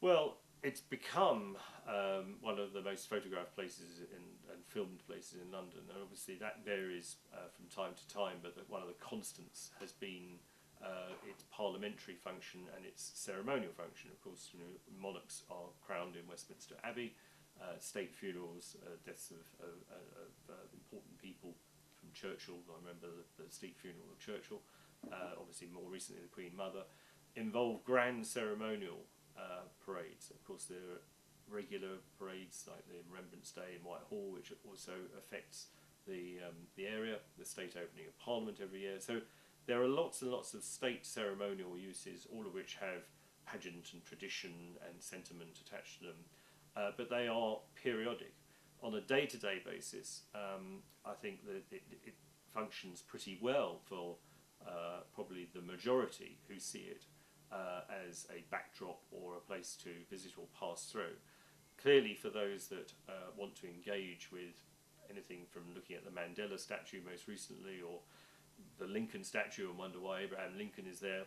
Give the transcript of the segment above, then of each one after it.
Well, it's become one of the most photographed places and filmed places in London, and obviously that varies from time to time. But one of the constants has been its parliamentary function and its ceremonial function. Of course, monarchs are crowned in Westminster Abbey. State funerals, deaths of important people from Churchill. I remember the state funeral of Churchill. Obviously, more recently, the Queen Mother involve grand ceremonial parades. Of course, there are regular parades like the Remembrance Day in Whitehall, which also affects the area, the state opening of Parliament every year. So there are lots and lots of state ceremonial uses, all of which have pageant and tradition and sentiment attached to them, but they are periodic. On a day-to-day basis, I think that it functions pretty well for probably the majority who see it as a backdrop or a place to visit or pass through. Clearly, for those that want to engage with anything from looking at the Mandela statue most recently, or the Lincoln statue and wonder why Abraham Lincoln is there,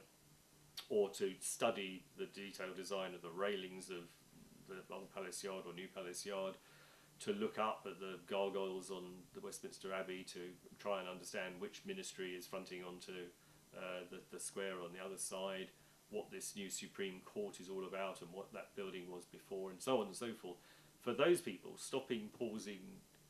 or to study the detailed design of the railings of the old Palace Yard or New Palace Yard, to look up at the gargoyles on the Westminster Abbey to try and understand which ministry is fronting onto the square on the other side, what this new Supreme Court is all about and what that building was before, and so on and so forth. For those people, stopping, pausing,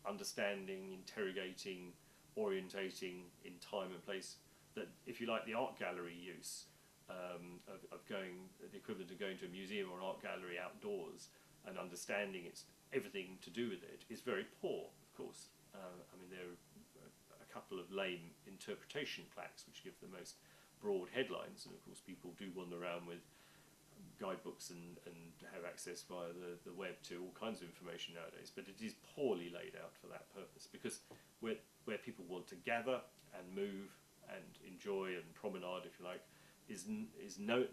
understanding, interrogating, orientating in time and place, that, if you like, the art gallery use of going, the equivalent of going to a museum or an art gallery outdoors and understanding its everything to do with it, is very poor, of course. I mean, there are a couple of lame interpretation plaques which give the most broad headlines, and of course people do wander around with guidebooks and have access via the web to all kinds of information nowadays, but it is poorly laid out for that purpose, because where people want to gather and move and enjoy and promenade, if you like,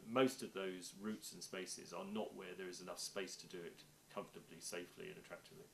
most of those routes and spaces are not where there is enough space to do it comfortably, safely and attractively.